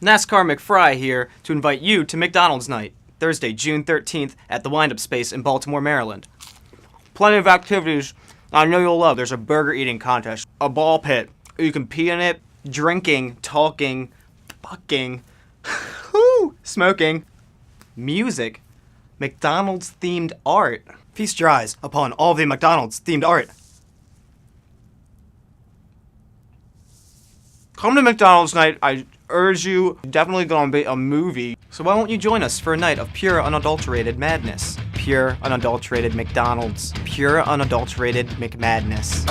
NASCAR McFry here to invite you to McDonald's night, Thursday, June 13th at the Windup space in Baltimore, Maryland. Plenty of activities I know you'll love. There's a burger eating contest, a ball pit, you can pee in it, drinking, talking, fucking, smoking, music, McDonald's themed art. Feast your eyes upon all the McDonald's themed art. Come to McDonald's night. I urge you. Definitely gonna be a movie. So why won't you join us for a night of pure, unadulterated madness? Pure, unadulterated McDonald's. Pure, unadulterated McMadness.